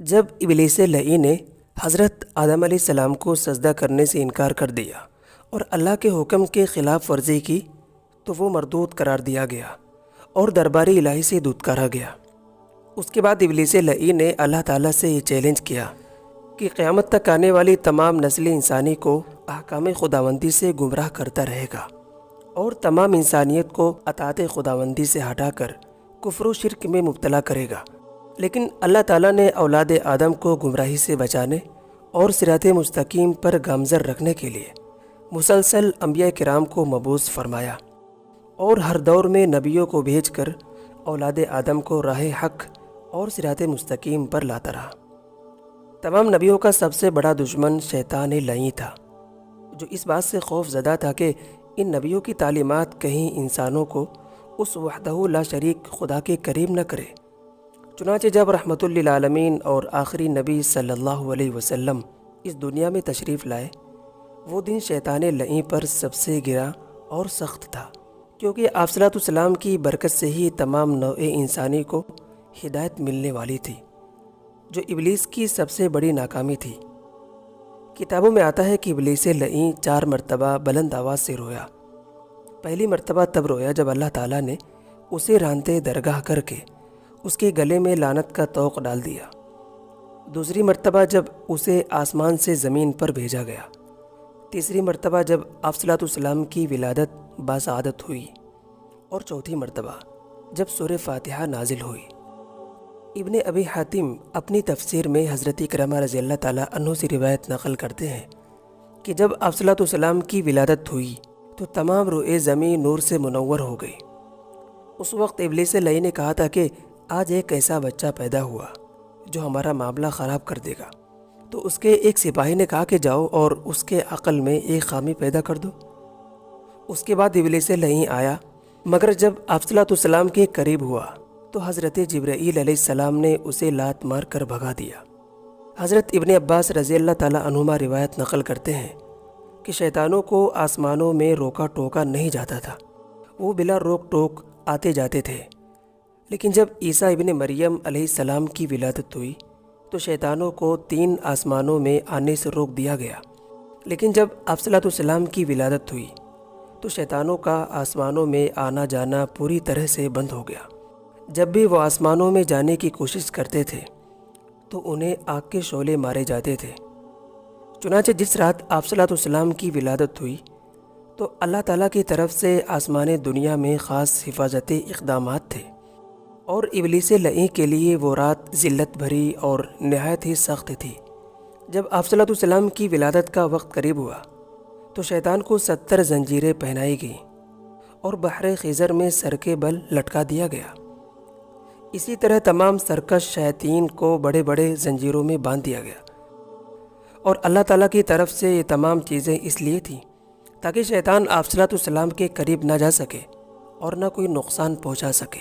جب ابلیس لعین نے حضرت آدم علیہ السلام کو سجدہ کرنے سے انکار کر دیا اور اللہ کے حکم کے خلاف ورزی کی تو وہ مردود قرار دیا گیا اور دربار الہی سے دودکارا گیا۔ اس کے بعد ابلیس لعین نے اللہ تعالیٰ سے یہ چیلنج کیا کہ قیامت تک آنے والی تمام نسل انسانی کو احکام خداوندی سے گمراہ کرتا رہے گا اور تمام انسانیت کو اطاعت خداوندی سے ہٹا کر کفر و شرک میں مبتلا کرے گا۔ لیکن اللہ تعالیٰ نے اولاد آدم کو گمراہی سے بچانے اور صراط مستقیم پر گامزن رکھنے کے لیے مسلسل انبیاء کرام کو مبعوث فرمایا اور ہر دور میں نبیوں کو بھیج کر اولاد آدم کو راہ حق اور صراط مستقیم پر لاتا رہا۔ تمام نبیوں کا سب سے بڑا دشمن شیطان لعین تھا، جو اس بات سے خوف زدہ تھا کہ ان نبیوں کی تعلیمات کہیں انسانوں کو اس وحدہ لا شریک خدا کے قریب نہ کرے۔ چنانچہ جب رحمت للعالمین اور آخری نبی صلی اللہ علیہ وسلم اس دنیا میں تشریف لائے، وہ دن شیطان لعین پر سب سے گرا اور سخت تھا، کیونکہ آپ صلی اللہ علیہ وسلم کی برکت سے ہی تمام نوع انسانی کو ہدایت ملنے والی تھی، جو ابلیس کی سب سے بڑی ناکامی تھی۔ کتابوں میں آتا ہے کہ ابلیس لعین 4 مرتبہ بلند آواز سے رویا۔ پہلی مرتبہ تب رویا جب اللہ تعالیٰ نے اسے رانتے درگاہ کر کے اس کے گلے میں لعنت کا طوق ڈال دیا۔ دوسری مرتبہ جب اسے آسمان سے زمین پر بھیجا گیا۔ تیسری مرتبہ جب آپ صلی اللہ علیہ وسلم کی ولادت باسعادت ہوئی، اور چوتھی مرتبہ جب سورہ فاتحہ نازل ہوئی۔ ابن ابی حاتم اپنی تفسیر میں حضرت اکرمہ رضی اللہ تعالیٰ عنہ سے روایت نقل کرتے ہیں کہ جب آپ صلی اللہ علیہ وسلم کی ولادت ہوئی تو تمام روئے زمین نور سے منور ہو گئی۔ اس وقت ابلیس لعین نے کہا تھا کہ آج ایک ایسا بچہ پیدا ہوا جو ہمارا معاملہ خراب کر دے گا۔ تو اس کے ایک سپاہی نے کہا کہ جاؤ اور اس کے عقل میں ایک خامی پیدا کر دو۔ اس کے بعد ابلیس لعین آیا، مگر جب آپ صلی اللہ علیہ وسلم کے قریب ہوا تو حضرت جبرائیل علیہ السلام نے اسے لات مار کر بھگا دیا۔ حضرت ابن عباس رضی اللہ تعالیٰ عنہما روایت نقل کرتے ہیں کہ شیطانوں کو آسمانوں میں روکا ٹوکا نہیں جاتا تھا، وہ بلا روک ٹوک آتے جاتے تھے۔ لیکن جب عیسیٰ ابن مریم علیہ السلام کی ولادت ہوئی تو شیطانوں کو 3 آسمانوں میں آنے سے روک دیا گیا۔ لیکن جب آپ صلی اللہ علیہ وسلم کی ولادت ہوئی تو شیطانوں کا آسمانوں میں آنا جانا پوری طرح سے بند ہو گیا۔ جب بھی وہ آسمانوں میں جانے کی کوشش کرتے تھے تو انہیں آگ کے شعلے مارے جاتے تھے۔ چنانچہ جس رات آپ صلی اللہ علیہ وسلم کی ولادت ہوئی تو اللہ تعالیٰ کی طرف سے آسمان دنیا میں خاص حفاظتی اقدامات تھے، اور ابلیس لعین کے لیے وہ رات ذلت بھری اور نہایت ہی سخت تھی۔ جب آپ صلی اللہ علیہ وسلم کی ولادت کا وقت قریب ہوا تو شیطان کو 70 زنجیریں پہنائی گئیں اور بحر خضر میں سر کے بل لٹکا دیا گیا۔ اسی طرح تمام سرکش شیاطین کو بڑے بڑے زنجیروں میں باندھ دیا گیا، اور اللہ تعالیٰ کی طرف سے یہ تمام چیزیں اس لیے تھیں تاکہ شیطان آپ صلی اللہ علیہ وسلم کے قریب نہ جا سکے اور نہ کوئی نقصان پہنچا سکے۔